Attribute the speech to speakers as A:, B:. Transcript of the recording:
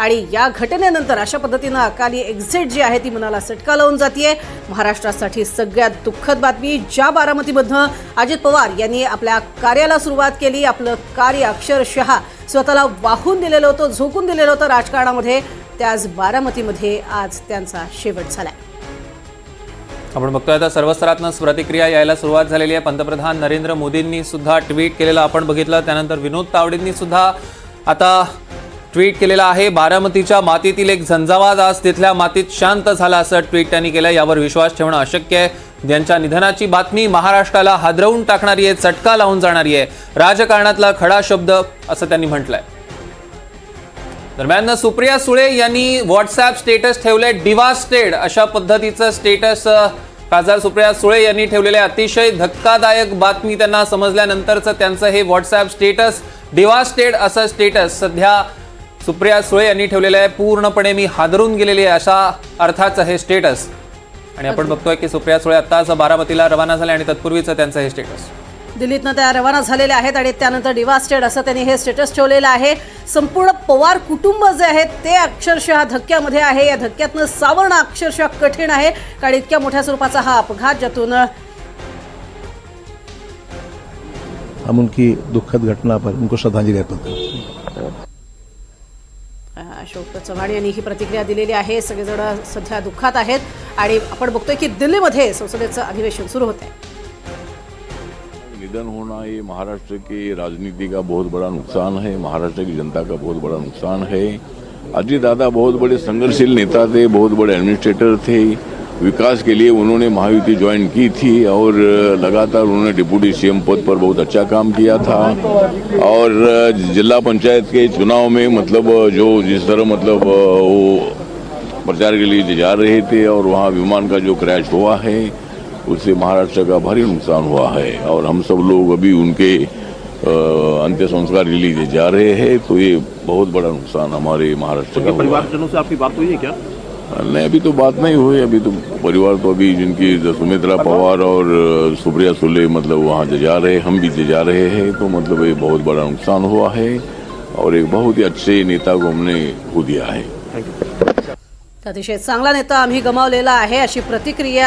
A: आणि या घटनेनंतर अशा पद्धतीने अकाली एक्झिट जी आहे ती मनाला चटका लावून जातीये। महाराष्ट्रासाठी सगळ्यात दुःखद बातमी, ज्या बारामतीमधनं अजित पवार यांनी आपल्या कार्याला सुरुवात केली, आपलं कार्य अक्षरशः स्वतःला वाहून दिलेलं होतं, झोकून दिलेलं होतं राजकारणामध्ये, त्याच बारामतीमध्ये आज त्यांचा शेवट झालाय।
B: आपण बघतोय आता सर्व स्तरातून प्रतिक्रिया यायला सुरुवात झालेली आहे। पंतप्रधान नरेंद्र मोदींनी सुद्धा ट्विट केलेलं आपण बघितलं, त्यानंतर विनोद तावडेंनी सुद्धा आता ट्विट केलेलं आहे। बारामतीच्या मातीतील एक झंझावात आज तिथल्या मातीत शांत झाला असं ट्विट त्यांनी केलं। यावर विश्वास ठेवणं अशक्य आहे। त्यांच्या निधनाची बातमी महाराष्ट्राला हादरवून टाकणारी आहे, चटका लावून जाणारी आहे, राजकारणातला खडा शब्द असं त्यांनी म्हटलंय। दरम्यान सुप्रिया सुळे यांनी व्हॉट्सअप स्टेटस ठेवले डिवास्टेड अशा पद्धतीचं स्टेटस खासदार सुप्रिया सुळे यांनी ठेवलेले। अतिशय धक्कादायक बातमी त्यांना समजल्यानंतरचं त्यांचं हे व्हॉट्सअप स्टेटस डिवास्टेड असं स्टेटस सध्या सुप्रिया सुळे यांनी ठेवलेलं आहे। पूर्णपणे मी हादरून गेलेले अशा अर्थाचं हे स्टेटस। आणि आपण बघतोय की सुप्रिया सुळे आत्ताच बारामतीला रवाना झाले आणि तत्पूर्वीचं त्यांचं हे स्टेटस।
A: दिल्लीतनं त्या रवाना झालेल्या आहेत आणि त्यानंतर डिवास्टेड असं त्यांनी हे स्टेटस ठेवलेलं आहे। संपूर्ण पवार कुटुंब जे आहे ते अक्षरशः धक्क्यामध्ये आहे। या धक्क्यातनं सावरणं अक्षरशः कठीण आहे, कारण इतक्या मोठ्या स्वरूपाचा हा अपघात ज्यातून
C: हम उनकी दुखद घटना पर उनको श्रद्धांजलि अर्पित करते हैं।
A: अशोक चव्हाण यांनी ही प्रतिक्रिया दिलेली आहे। सगळेजण सध्या दुःखात आहेत आणि आपण बघतोय की दिल्लीमध्ये संसदेचं अधिवेशन सुरू होत आहे।
D: निधन होना ये महाराष्ट्र की राजनीति का बहुत बड़ा नुकसान है, महाराष्ट्र की जनता का बहुत बड़ा नुकसान है। अजीत दादा बहुत बड़े संघर्षशील नेता थे, बहुत बड़े एडमिनिस्ट्रेटर थे। विकास के लिए उन्होंने महायुति ज्वाइन की थी और लगातार उन्होंने डिप्टी सीएम पद पर बहुत अच्छा काम किया था। और जिला पंचायत के चुनाव में मतलब जो जिस तरह मतलब वो प्रचार के लिए जा रहे थे और वहाँ विमान का जो क्रैश हुआ है उससे महाराष्ट्र का भारी नुकसान हुआ है और हम सब लोग अभी उनके अंत्य संस्कार के लिए जा रहे हैं। तो ये बहुत बड़ा नुकसान हमारे महाराष्ट्र का।
E: परिवारजनों से आपकी बात हुई है क्या?
D: नहीं, अभी तो बात नहीं हुई। अभी तो परिवार तो अभी जिनकी सुमित्रा पवार और सुप्रिया सुले मतलब वहाँ जा रहे हैं, हम भी जा रहे हैं। तो मतलब ये बहुत बड़ा नुकसान हुआ है और एक बहुत ही अच्छे नेता को हमने खो दिया है।
A: अतिशय चांगला नेता आम्ही गमावलेला आहे अशी प्रतिक्रिया